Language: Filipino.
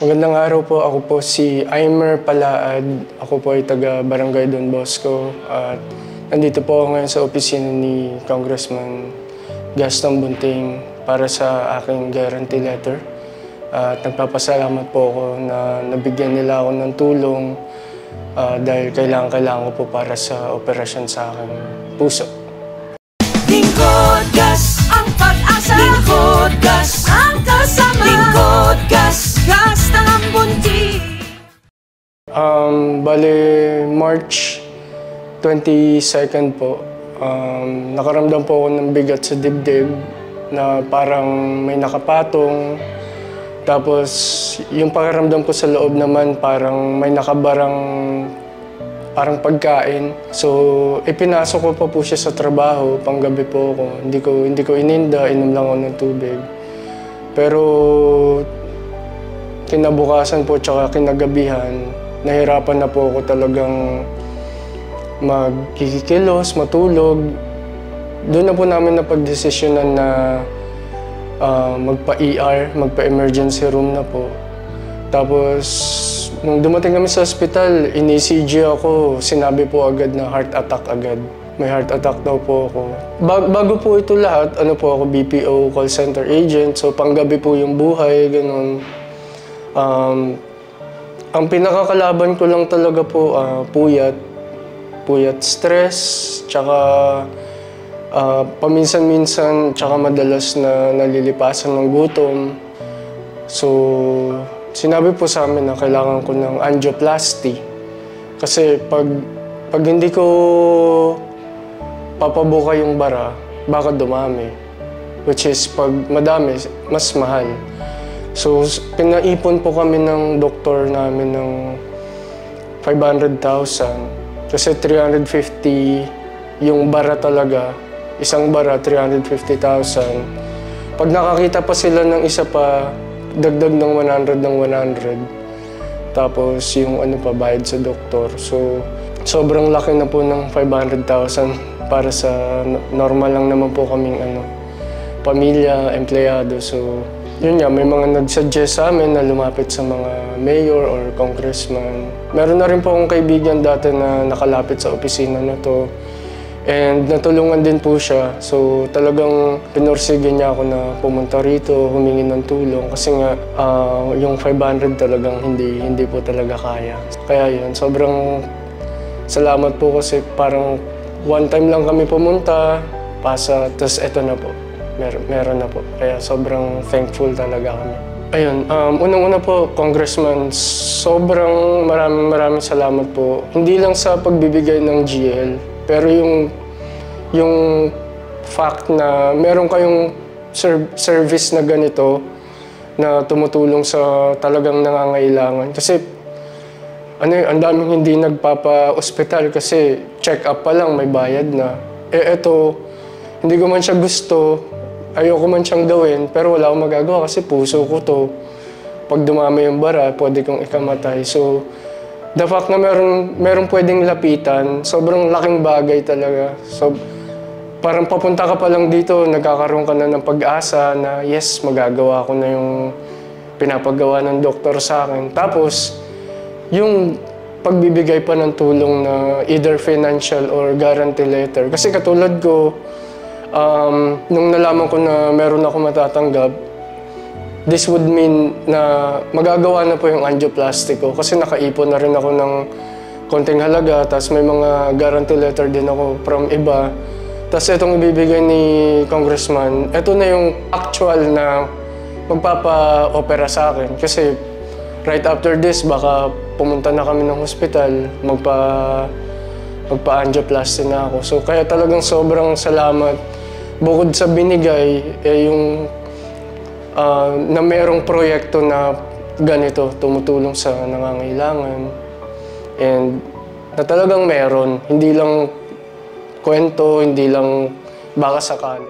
Magandang araw po. Ako po si Aimer Palaad. Ako po ay taga Barangay Don Bosco at nandito po ako ngayon sa opisina ni Congressman Gaston Bunting para sa aking guarantee letter. At nagpapasalamat po ako na nabigyan nila ako ng tulong dahil kailangan ko po para sa operasyon sa aking puso. Lingkod Gas, ang pag-asa. Lingkod Gas, ang kasama. Lingkod Gas, gas ng Bunting. Bale, March 22nd po, nakaramdam po ako ng bigat sa dibdib na parang may nakapatong. Tapos, yung pakiramdam ko sa loob naman parang may nakabarang parang pagkain. So, ipinasok ko pa po siya sa trabaho, panggabi po ako. Hindi ko ininda, inom lang ako ng tubig. Pero, kinabukasan po tsaka kinagabihan, nahirapan na po ako talagang magkikilos, matulog. Doon na po namin napagdesisyonan na magpa-ER, magpa-emergency room na po. Tapos, nung dumating kami sa ospital, in-ECG ako, sinabi po agad na heart attack agad. May heart attack daw po ako. Bago po ito lahat, ako BPO call center agent, so panggabi po yung buhay, ganun. Ang pinakakalaban ko lang talaga po, puyat, stress, tsaka paminsan-minsan, tsaka madalas na nalilipasan ng gutom. So, sinabi po sa amin na kailangan ko ng angioplasty. Kasi pag hindi ko papabuka yung bara, baka dumami. Which is, pag madami, mas mahal. So, pinaipon po kami ng doktor namin ng 500,000. Kasi 350 yung bara talaga. Isang bara, 350,000. Pag nakakita pa sila ng isa pa, dagdag ng 100. Tapos yung bayad sa doktor. So, sobrang laki na po ng 500,000 para sa normal lang naman po kaming pamilya, empleyado. So, yun nga, may mga nag-suggest sa amin na lumapit sa mga mayor or congressman. Meron na rin po akong kaibigan dati na nakalapit sa opisina na to. And natulungan din po siya. So talagang pinursige niya ako na pumunta rito, humingi ng tulong. Kasi nga, yung 500 talagang hindi po talaga kaya. Kaya yun, sobrang salamat po kasi parang one time lang kami pumunta, pasa, tapos eto na po. Meron na po. Kaya sobrang thankful talaga kami. Ayun, unang-una po, Congressman, sobrang maraming salamat po. Hindi lang sa pagbibigay ng GL, pero yung fact na meron kayong service na ganito na tumutulong sa talagang nangangailangan. Kasi ang daming hindi nagpapa-ospital kasi check-up pa lang, may bayad na. Eto, hindi ko man siya gusto, ayoko man siyang gawin, pero wala akong magagawa kasi puso ko to. Pag dumami yung bara, pwede kong ikamatay. So, the fact na meron pwedeng lapitan, sobrang laking bagay talaga. So, parang papunta ka pa lang dito, nagkakaroon ka na ng pag-asa na yes, magagawa ko na yung pinapagawa ng doktor sa akin. Tapos, yung pagbibigay pa ng tulong na either financial or guarantee letter. Kasi katulad ko, nung nalaman ko na meron ako matatanggap, this would mean na magagawa na po yung angioplasty ko kasi nakaipon na rin ako ng konting halaga, tapos may mga guarantee letter din ako from iba. Tapos itong ibibigay ni Congressman, ito na yung actual na magpapa-opera sa akin. Kasi right after this, baka pumunta na kami ng hospital, magpa-angioplasty na ako. So kaya talagang sobrang salamat. Bukod sa binigay, yung na merong proyekto na ganito, tumutulong sa nangangailangan. And na talagang meron, hindi lang kwento, hindi lang baka sakali.